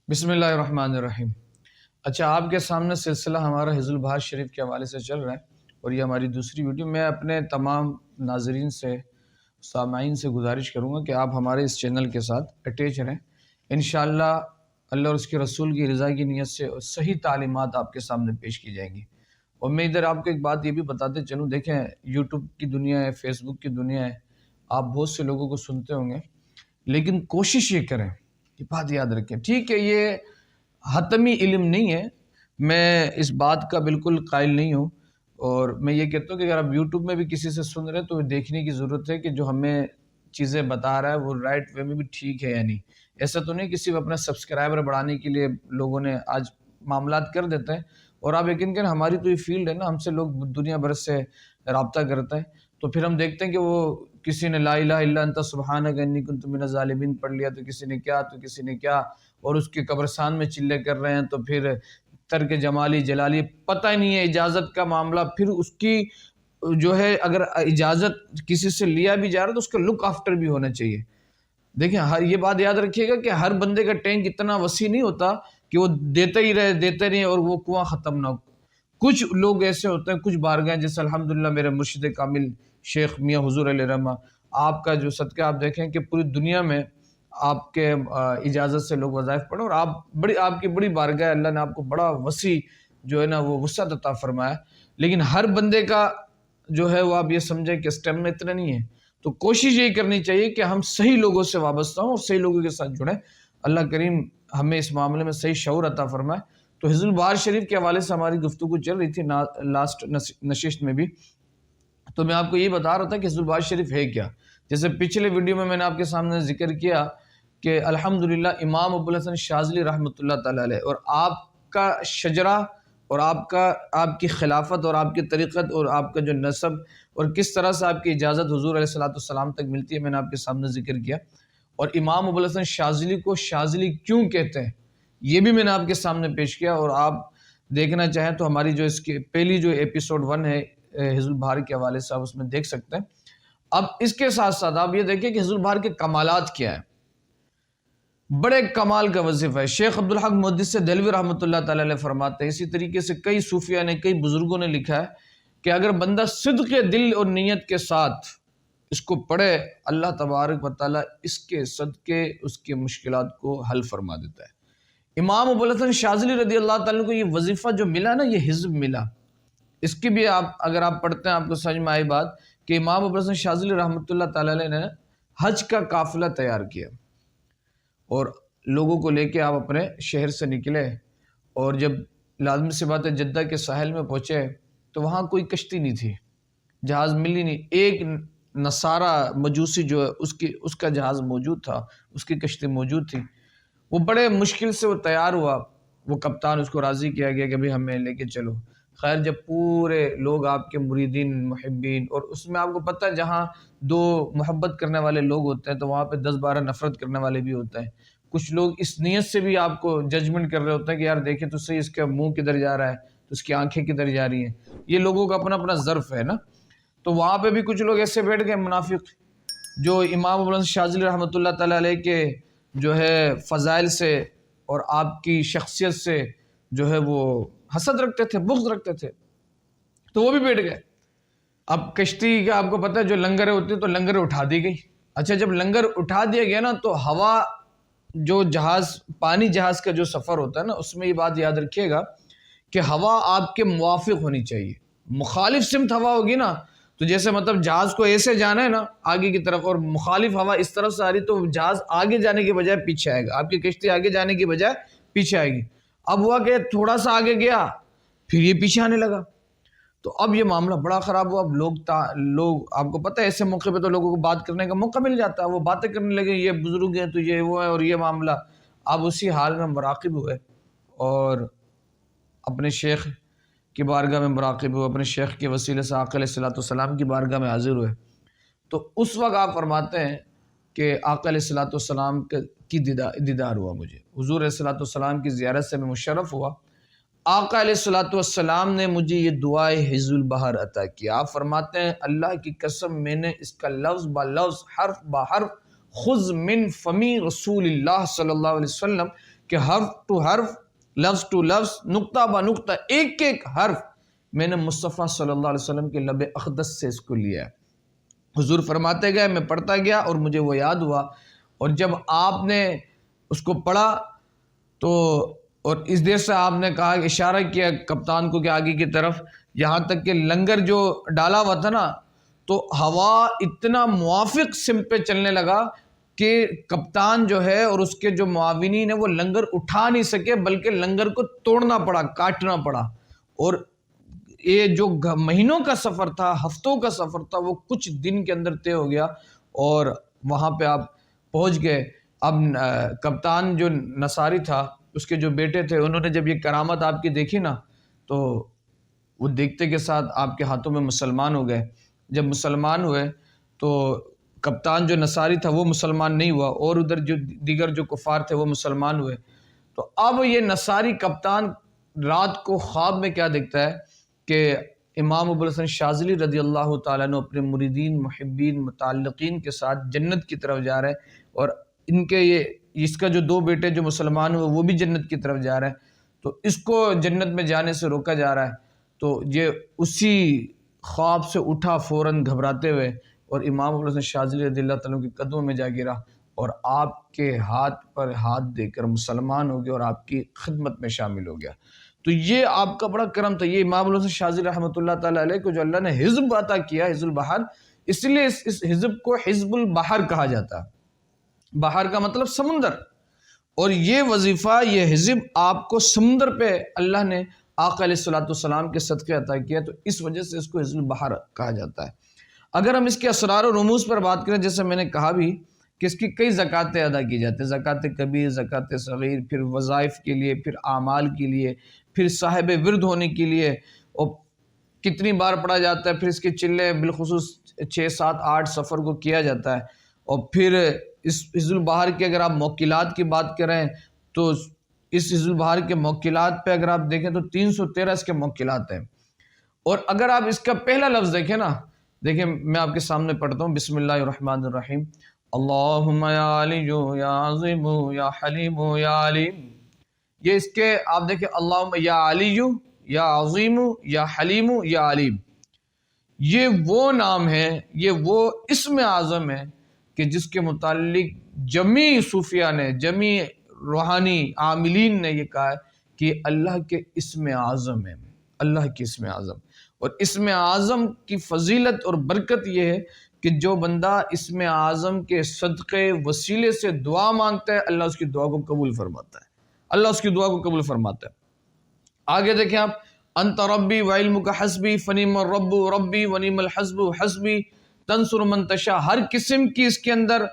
بسم اللہ الرحمن الرحیم۔ اچھا، آپ کے سامنے سلسلہ ہمارا حزب البہار شریف کے حوالے سے چل رہا ہے اور یہ ہماری دوسری ویڈیو۔ میں اپنے تمام ناظرین سے، سامعین سے گزارش کروں گا کہ آپ ہمارے اس چینل کے ساتھ اٹیچ رہیں۔ انشاءاللہ اللہ اور اس کے رسول کی رضا کی نیت سے صحیح تعلیمات آپ کے سامنے پیش کی جائیں گی۔ اور میں ادھر آپ کو ایک بات یہ بھی بتاتے چلوں، دیکھیں یوٹیوب کی دنیا ہے، فیس بک کی دنیا ہے، آپ بہت سے لوگوں کو سنتے ہوں گے، لیکن کوشش یہ کریں، یہ بات یاد رکھیں، ٹھیک ہے یہ حتمی علم نہیں ہے، میں اس بات کا بالکل قائل نہیں ہوں، اور میں یہ کہتا ہوں کہ اگر آپ یوٹیوب میں بھی کسی سے سن رہے ہیں تو دیکھنے کی ضرورت ہے کہ جو ہمیں چیزیں بتا رہا ہے وہ رائٹ وے میں بھی ٹھیک ہے یا نہیں۔ ایسا تو نہیں کہ صرف اپنا سبسکرائبر بڑھانے کے لیے لوگوں نے آج معاملات کر دیتے ہیں، اور آپ یقین کریں ہماری تو یہ فیلڈ ہے نا، ہم سے لوگ دنیا بھر سے رابطہ کرتے ہیں، تو پھر ہم دیکھتے ہیں کہ وہ کسی نے لا الہ الا انت سبحانک انی کنت من الظالمین پڑھ لیا، تو کسی نے کیا، تو کسی نے کیا، اور اس کے قبرستان میں چلے کر رہے ہیں، تو پھر ترک جمالی جلالی، پتہ ہی نہیں ہے اجازت کا معاملہ۔ پھر اس کی جو ہے اگر اجازت کسی سے لیا بھی جا رہا ہے تو اس کا لک آفٹر بھی ہونا چاہیے۔ دیکھیں یہ بات یاد رکھیے گا کہ ہر بندے کا ٹینک اتنا وسیع نہیں ہوتا کہ وہ دیتے ہی رہے اور وہ کنواں ختم نہ ہو۔ کچھ لوگ ایسے ہوتے ہیں، کچھ بارگاہیں، جیسے الحمدللہ میرے مرشد کامل شیخ میاں حضور علیہ رحمہ، آپ کا جو صدقہ آپ دیکھیں کہ پوری دنیا میں آپ کے اجازت سے لوگ وظائف پڑھیں، اور آپ کی بڑی بارگاہ، اللہ نے آپ کو بڑا وسیع جو ہے نا وہ وسعت عطا فرمایا، لیکن ہر بندے کا جو ہے وہ آپ یہ سمجھیں کہ اسٹیمنا اتنا نہیں ہے۔ تو کوشش یہی کرنی چاہیے کہ ہم صحیح لوگوں سے وابستہ ہوں اور صحیح لوگوں کے ساتھ جڑیں۔ اللہ کریم ہمیں اس معاملے میں صحیح شعور عطا فرمائے۔ تو حزب البہار شریف کے حوالے سے ہماری گفتگو چل رہی تھی لاسٹ نشست میں بھی، تو میں آپ کو یہ بتا رہا تھا کہ حزب البہار شریف ہے کیا۔ جیسے پچھلے ویڈیو میں نے آپ کے سامنے ذکر کیا کہ الحمدللہ امام ابو الحسن شاذلی رحمۃ اللہ تعالی علیہ اور آپ کا شجرہ اور آپ کی خلافت اور آپ کی طریقت اور آپ کا جو نسب اور کس طرح سے آپ کی اجازت حضور علیہ الصلوۃ والسلام تک ملتی ہے، میں نے آپ کے سامنے ذکر کیا۔ اور امام ابو الحسن شاذلی کو شاذلی کیوں کہتے ہیں یہ بھی میں نے آپ کے سامنے پیش کیا، اور آپ دیکھنا چاہیں تو ہماری جو اس کی پہلی جو ایپیسوڈ 1 ہے حزب البہار کے حوالے سے آپ اس میں دیکھ سکتے ہیں۔ اب اس کے ساتھ ساتھ آپ یہ دیکھیں کہ حزب البہار کے کمالات کیا ہیں۔ بڑے کمال کا وظیفہ ہے۔ شیخ عبدالحق محدث دہلوی رحمۃ اللہ تعالی علیہ فرماتے ہیں، اسی طریقے سے کئی صوفیاء نے، کئی بزرگوں نے لکھا ہے کہ اگر بندہ صدق دل اور نیت کے ساتھ اس کو پڑھے، اللہ تبارک و تعالیٰ اس کے صدقے اس کے مشکلات کو حل فرما دیتا ہے۔ امام ابو الحسن شاذلی رضی اللہ تعالیٰ کو یہ وظیفہ جو ملا نا، یہ حزب ملا، اس کی بھی اگر آپ پڑھتے ہیں آپ کو سمجھ میں آئی بات کہ امام ابو الحسن شاذلی رحمۃ اللہ تعالیٰ علیہ نے حج کا قافلہ تیار کیا، اور لوگوں کو لے کے آپ اپنے شہر سے نکلے، اور جب لازمی سی بات ہے جدہ کے ساحل میں پہنچے تو وہاں کوئی کشتی نہیں تھی، جہاز ملی نہیں۔ ایک نصارہ مجوسی جو ہے اس کا جہاز موجود تھا، اس کی کشتی موجود تھی۔ وہ بڑے مشکل سے وہ تیار ہوا، وہ کپتان اس کو راضی کیا گیا کہ بھئی ہمیں لے کے چلو۔ خیر جب پورے لوگ آپ کے مریدین محبین، اور اس میں آپ کو پتہ ہے جہاں دو محبت کرنے والے لوگ ہوتے ہیں تو وہاں پہ 10-12 نفرت کرنے والے بھی ہوتے ہیں۔ کچھ لوگ اس نیت سے بھی آپ کو ججمنٹ کر رہے ہوتے ہیں کہ یار دیکھیں تو صحیح اس کا منہ کدھر جا رہا ہے، تو اس کی آنکھیں کدھر جا رہی ہیں۔ یہ لوگوں کا اپنا اپنا ظرف ہے نا۔ تو وہاں پہ بھی کچھ لوگ ایسے بیٹھ گئے منافق، جو امام ابو الحسن شاذلی رحمۃ اللہ تعالیٰ علیہ کے جو ہے فضائل سے اور آپ کی شخصیت سے جو ہے وہ حسد رکھتے تھے، بغض رکھتے تھے، تو وہ بھی بیٹھ گئے۔ اب کشتی کا آپ کو پتہ ہے جو لنگریں ہوتی ہیں تو لنگریں اٹھا دی گئی۔ اچھا جب لنگر اٹھا دیا گیا نا تو ہوا جو جہاز، پانی جہاز کا جو سفر ہوتا ہے نا، اس میں یہ بات یاد رکھیے گا کہ ہوا آپ کے موافق ہونی چاہیے۔ مخالف سمت ہوا ہوگی نا، تو جیسے مطلب جہاز کو ایسے جانا ہے نا آگے کی طرف، اور مخالف ہوا اس طرف سے آ رہی تو جہاز آگے جانے کے بجائے پیچھے آئے گا، آپ کی کشتی آگے جانے کی بجائے پیچھے آئے گی۔ اب ہوا کہ تھوڑا سا آگے گیا پھر یہ پیچھے آنے لگا، تو اب یہ معاملہ بڑا خراب ہوا۔ اب لوگ آپ کو پتہ ہے ایسے موقع پہ تو لوگوں کو بات کرنے کا موقع مل جاتا ہے، وہ باتیں کرنے لگے، یہ بزرگ ہیں تو یہ وہ ہے اور یہ معاملہ۔ اب اسی حال میں مراقب ہوئے اور اپنے شیخ کی بارگاہ میں مراقب ہوئے، اپنے شیخ کے وسیلے سے آقا علیہ الصلوۃ والسلام کی بارگاہ میں حاضر ہوئے۔ تو اس وقت آپ فرماتے ہیں کہ آقا علیہ الصلوۃ والسلام کی دیدار ہوا، مجھے حضور علیہ الصلوۃ والسلام کی زیارت سے میں مشرف ہوا۔ آقا علیہ الصلوۃ والسلام نے مجھے یہ دعائے حزب البہار عطا کیا۔ آپ فرماتے ہیں اللہ کی قسم میں نے اس کا لفظ با لفظ، حرف با حرف، خذ من فمی رسول اللہ صلی اللہ علیہ وسلم کہ حرف ٹو حرف، لفظ ٹو لفظ، نقطہ با نقطہ، ایک ایک حرف میں نے مصطفیٰ صلی اللہ علیہ وسلم کے لب اقدس سے اس کو لیا ہے۔ حضور فرماتے گئے، میں پڑھتا گیا اور مجھے وہ یاد ہوا، اور جب آپ نے اس کو پڑھا تو اور اس دیر سے آپ نے کہا، اشارہ کیا کپتان کو کہ آگے کی طرف، یہاں تک کہ لنگر جو ڈالا ہوا تھا نا تو ہوا اتنا موافق سمت پہ چلنے لگا کہ کپتان جو ہے اور اس کے جو معاونین ہیں وہ لنگر اٹھا نہیں سکے، بلکہ لنگر کو توڑنا پڑا، کاٹنا پڑا۔ اور یہ جو مہینوں کا سفر تھا، ہفتوں کا سفر تھا، وہ کچھ دن کے اندر طے ہو گیا اور وہاں پہ آپ پہنچ گئے۔ اب کپتان جو نصاری تھا، اس کے جو بیٹے تھے، انہوں نے جب یہ کرامت آپ کی دیکھی نا تو وہ دیکھتے کے ساتھ آپ کے ہاتھوں میں مسلمان ہو گئے۔ جب مسلمان ہوئے تو کپتان جو نصاری تھا وہ مسلمان نہیں ہوا، اور ادھر جو دیگر جو کفار تھے وہ مسلمان ہوئے۔ تو اب یہ نصاری کپتان رات کو خواب میں کیا دیکھتا ہے کہ امام ابوالحسن شاذلی رضی اللہ تعالیٰ عنہ اپنے مریدین، محبین، متعلقین کے ساتھ جنت کی طرف جا رہے ہیں، اور ان کے اس کا جو دو بیٹے جو مسلمان ہوئے وہ بھی جنت کی طرف جا رہے ہیں، تو اس کو جنت میں جانے سے روکا جا رہا ہے۔ تو یہ اسی خواب سے اٹھا فوراً گھبراتے ہوئے، اور امام ابوالحسن شاذلی رضی اللہ تعالیٰ کے قدموں میں جا گرا اور آپ کے ہاتھ پر ہاتھ دے کر مسلمان ہو گیا اور آپ کی خدمت میں شامل ہو گیا۔ تو یہ آپ کا بڑا کرم تھا۔ یہ امام ابوالحسن شاذلی رحمۃ اللہ تعالیٰ علیہ کو جو اللہ نے حزب عطا کیا، حزب البحر، اس لیے اس حزب کو حزب البحر کہا جاتا ہے۔ بحر کا مطلب سمندر، اور یہ وظیفہ، یہ حزب آپ کو سمندر پہ اللہ نے آقا علیہ الصلوۃ والسلام کے صدقے عطا کیا، تو اس وجہ سے اس کو حزب البحر کہا جاتا ہے۔ اگر ہم اس کے اسرار و رموز پر بات کریں، جیسے میں نے کہا بھی کہ اس کی کئی زکاتیں ادا کی جاتی ہیں، زکات کبیر، زکات صغیر، پھر وظائف کے لیے، پھر اعمال کے لیے، پھر صاحب ورد ہونے کے لیے، اور کتنی بار پڑھا جاتا ہے، پھر اس کے چلے بالخصوص 6، 7، 8 سفر کو کیا جاتا ہے۔ اور پھر اس حزب البحر کے اگر آپ موکلات کی بات کریں تو اس حزب البحر کے موکلات پہ اگر آپ دیکھیں تو 313 اس کے موکلات ہیں۔ اور اگر آپ اس کا پہلا لفظ دیکھیں نا، دیکھیں میں آپ کے سامنے پڑھتا ہوں، بسم اللہ الرحمن الرحیم، اللہم یا علی یا عظیم یا حلیم یا علیم۔ یہ اس کے آپ دیکھیں، اللہم یا علی یا عظیم یا حلیم یا علیم، یہ وہ نام ہے، یہ وہ اسم اعظم ہے کہ جس کے متعلق جمیع صوفیاء نے، جمیع روحانی عاملین نے یہ کہا ہے کہ اللہ کے اسم اعظم ہے، اللہ کے اسم اعظم۔ اور اسم اعظم کی فضیلت اور برکت یہ ہے کہ جو بندہ اسم اعظم کے صدقے وسیلے سے دعا مانگتا ہے، اللہ اس کی دعا کو قبول فرماتا ہے، اللہ اس کی دعا کو قبول فرماتا ہے۔ آگے دیکھیں آپ، انت ربی وعلمک حسبی فنعم الرب ربی ونعم الحسب حسبی تنصر من تشاء۔ ہر قسم کی اس کے اندر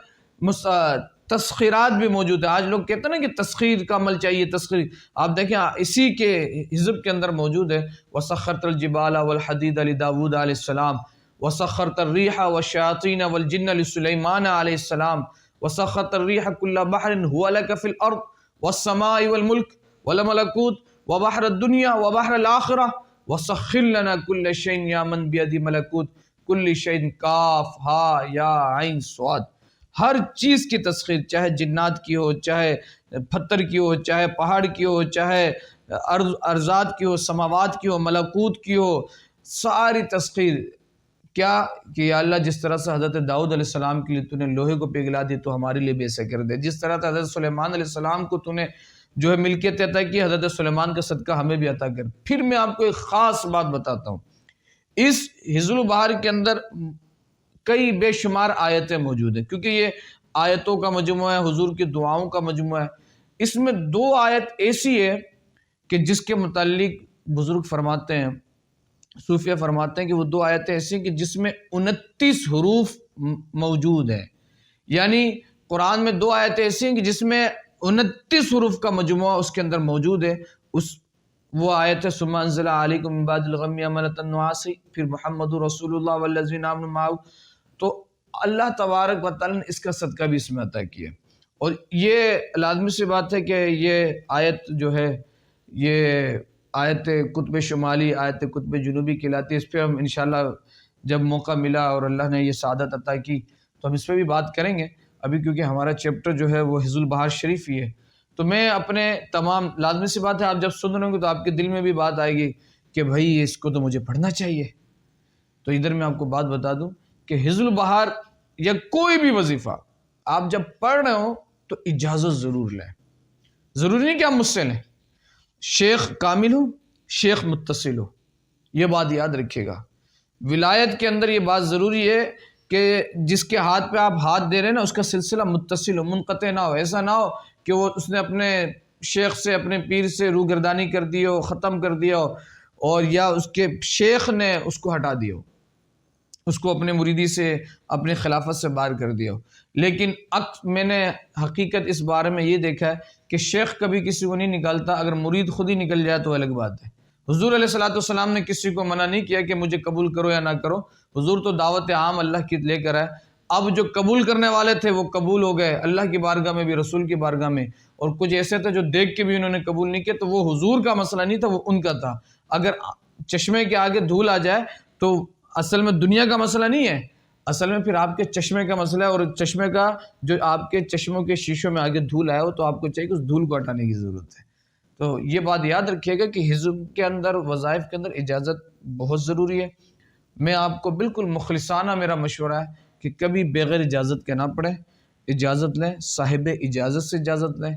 تسخیرات بھی موجود ہے۔ آج لوگ کہتے ہیں نا کہ تسخیر کا عمل چاہیے، تسخیر، آپ دیکھیں اسی کے حزب کے اندر موجود ہے، وسخرت الجبال والحدید لداود علیہ السلام، وسخرت الریح والشیاطین والجن لسلیمان علیہ السلام، وسخرت الریح کل بحر هو لك في الارض والسماء والملک والملکوت وبحر الدنیا وبحر الآخرہ وسخر لنا كل شيء یا من بیدی ملکوت کل شيء کاف ہا یا عین صاد۔ ہر چیز کی تسخیر، چاہے جنات کی ہو، چاہے پتھر کی ہو، چاہے پہاڑ کی ہو، چاہے ارضات کی ہو، سماوات کی ہو، ملکوت کی ہو، ساری تسخیر۔ کیا کہ یا اللہ جس طرح سے حضرت داؤد علیہ السلام کے لیے تو نے لوہے کو پگھلا دی، تو ہمارے لیے بھی ایسا کر دے۔ جس طرح سے حضرت سلیمان علیہ السلام کو تو نے جو ہے ملکیت عطا کی، حضرت سلیمان کا صدقہ ہمیں بھی عطا کر۔ پھر میں آپ کو ایک خاص بات بتاتا ہوں، اس حزب البحر کے اندر کئی بے شمار آیتیں موجود ہیں، کیونکہ یہ آیتوں کا مجموعہ ہے، حضور کی دعاؤں کا مجموعہ ہے۔ اس میں 2 آیت ایسی ہے کہ جس کے متعلق بزرگ فرماتے ہیں، صوفیہ فرماتے ہیں کہ وہ 2 آیتیں ایسی ہیں کہ جس میں 29 حروف موجود ہیں۔ یعنی قرآن میں 2 آیتیں ایسی ہیں کہ جس میں 29 حروف کا مجموعہ اس کے اندر موجود ہے۔ وہ آیت ہے ثم انزل علیکم من بعد الغم امنۃ النعاس، پھر محمد رسول اللہ والذین آمنوا معہ۔ تو اللہ تبارک و تعالیٰ نے اس کا صدقہ بھی اس میں عطا کیا، اور یہ لازمی سی بات ہے کہ یہ آیت جو ہے، یہ آیت قطب شمالی، آیت قطب جنوبی کہلاتی ہے۔ اس پہ ہم انشاءاللہ جب موقع ملا اور اللہ نے یہ سعادت عطا کی تو ہم اس پہ بھی بات کریں گے۔ ابھی کیونکہ ہمارا چیپٹر جو ہے وہ حزب البحر شریف ہی ہے، تو میں اپنے تمام، لازمی سی بات ہے آپ جب سن رہے ہوں گے تو آپ کے دل میں بھی بات آئے گی کہ بھائی اس کو تو مجھے پڑھنا چاہیے. تو ادھر میں آپ کو بات بتا دوں کہ حزب البہار یا کوئی بھی وظیفہ آپ جب پڑھ رہے ہو تو اجازت ضرور لیں. ضروری نہیں کہ آپ مجھ سے لیں. شیخ کامل ہو، شیخ متصل ہو، یہ بات یاد رکھیے گا. ولایت کے اندر یہ بات ضروری ہے کہ جس کے ہاتھ پہ آپ ہاتھ دے رہے ہیں نا اس کا سلسلہ متصل ہو، منقطع نہ ہو. ایسا نہ ہو کہ اس نے اپنے شیخ سے، اپنے پیر سے روگردانی کر دی ہو، ختم کر دیا ہو، اور یا اس کے شیخ نے اس کو ہٹا دیا ہو، اس کو اپنے مریدی سے، اپنے خلافت سے باہر کر دیا ہو. لیکن میں نے حقیقت اس بارے میں یہ دیکھا ہے کہ شیخ کبھی کسی کو نہیں نکالتا، اگر مرید خود ہی نکل جائے تو الگ بات ہے. حضور علیہ الصلوۃ نے کسی کو منع نہیں کیا کہ مجھے قبول کرو یا نہ کرو. حضور تو دعوت عام اللہ کی لے کر آئے. اب جو قبول کرنے والے تھے وہ قبول ہو گئے اللہ کی بارگاہ میں بھی، رسول کی بارگاہ میں، اور کچھ ایسے تھے جو دیکھ کے بھی انہوں نے قبول نہیں کیا. تو وہ حضور کا مسئلہ نہیں تھا، وہ ان کا تھا. اگر چشمے کے آگے دھول آ جائے تو اصل میں دنیا کا مسئلہ نہیں ہے، اصل میں پھر آپ کے چشمے کا مسئلہ ہے. اور چشمے کا جو آپ کے چشموں کے شیشوں میں آگے دھول آیا ہو تو آپ کو چاہیے کہ اس دھول کو ہٹانے کی ضرورت ہے. تو یہ بات یاد رکھیے گا کہ حزب کے اندر، وظائف کے اندر اجازت بہت ضروری ہے. میں آپ کو بالکل مخلصانہ میرا مشورہ ہے کہ کبھی بغیر اجازت کے نہ پڑھیں. اجازت لیں، صاحب اجازت سے اجازت لیں،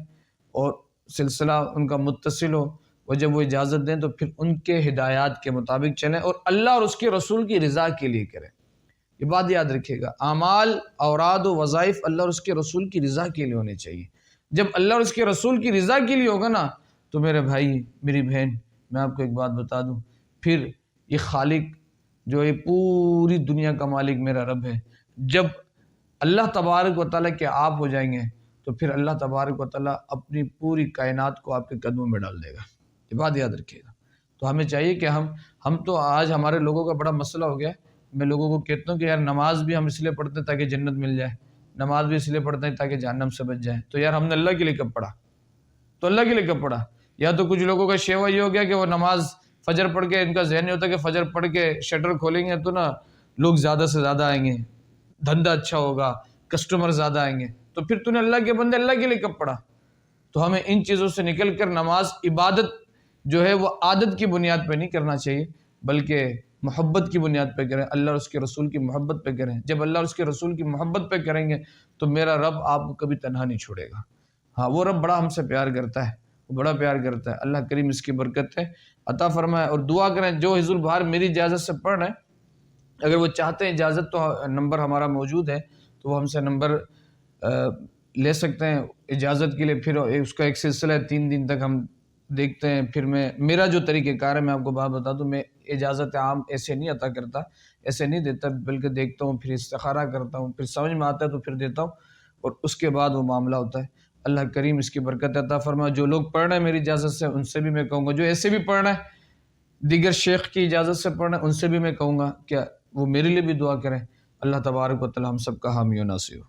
اور سلسلہ ان کا متصل ہو. اور جب وہ اجازت دیں تو پھر ان کے ہدایات کے مطابق چلیں اور اللہ اور اس کے رسول کی رضا کے لیے کریں. یہ بات یاد رکھیے گا، اعمال، اوراد و وظائف اللہ اور اس کے رسول کی رضا کے لیے ہونے چاہیے. جب اللہ اور اس کے رسول کی رضا کے لیے ہوگا نا تو میرے بھائی، میری بہن، میں آپ کو ایک بات بتا دوں، پھر یہ خالق جو یہ پوری دنیا کا مالک میرا رب ہے، جب اللہ تبارک و تعالیٰ کے آپ ہو جائیں گے تو پھر اللہ تبارک و تعالیٰ اپنی پوری کائنات کو آپ کے قدموں میں ڈال دے گا. یہ بات یاد رکھیے گا. تو ہمیں چاہیے کہ ہم تو آج ہمارے لوگوں کا بڑا مسئلہ ہو گیا ہے. میں لوگوں کو کہتا ہوں کہ یار نماز بھی ہم اس لیے پڑھتے ہیں تاکہ جنت مل جائے، نماز بھی اس لیے پڑھتے ہیں تاکہ جہنم سے بچ جائیں. تو یار ہم نے اللہ کے لیے کب پڑھا؟ تو اللہ کے لیے کب پڑھا؟ یا تو کچھ لوگوں کا شیوا یہ ہو گیا کہ وہ نماز فجر پڑھ کے، ان کا ذہن یہ ہوتا ہے کہ فجر پڑھ کے شٹر کھولیں گے تو نا لوگ زیادہ سے زیادہ آئیں گے، دھندا اچھا ہوگا، کسٹمر زیادہ آئیں گے. تو پھر تو نے اللہ کے بندے اللہ کے لیے کب پڑھا؟ تو ہمیں ان چیزوں سے نکل کر نماز عبادت جو ہے وہ عادت کی بنیاد پہ نہیں کرنا چاہیے، بلکہ محبت کی بنیاد پہ کریں، اللہ اور اس کے رسول کی محبت پہ کریں. جب اللہ اور اس کے رسول کی محبت پہ کریں گے تو میرا رب آپ کو کبھی تنہا نہیں چھوڑے گا. ہاں، وہ رب بڑا ہم سے پیار کرتا ہے، وہ بڑا پیار کرتا ہے. اللہ کریم اس کی برکت ہے عطا فرمائے. اور دعا کریں جو حزب البہار میری اجازت سے پڑھ رہے ہیں، اگر وہ چاہتے ہیں اجازت تو نمبر ہمارا موجود ہے، تو وہ ہم سے نمبر لے سکتے ہیں اجازت کے لیے. پھر اس کا ایک سلسلہ ہے، 3 دن تک ہم دیکھتے ہیں. پھر میرا جو طریقہ کار ہے، میں آپ کو بات بتا دوں، میں اجازت عام ایسے نہیں عطا کرتا، ایسے نہیں دیتا، بلکہ دیکھتا ہوں، پھر استخارہ کرتا ہوں، پھر سمجھ میں آتا ہے تو پھر دیتا ہوں، اور اس کے بعد وہ معاملہ ہوتا ہے. اللہ کریم اس کی برکت عطا فرمائے. جو لوگ پڑھ رہے ہیں میری اجازت سے، ان سے بھی میں کہوں گا، جو ایسے بھی پڑھ رہے ہیں دیگر شیخ کی اجازت سے پڑھ رہے ہیں، ان سے بھی میں کہوں گا کہ وہ میرے لیے بھی دعا کریں. اللہ تبارک و تعالی ہم سب کا حامی و ناصر ہو.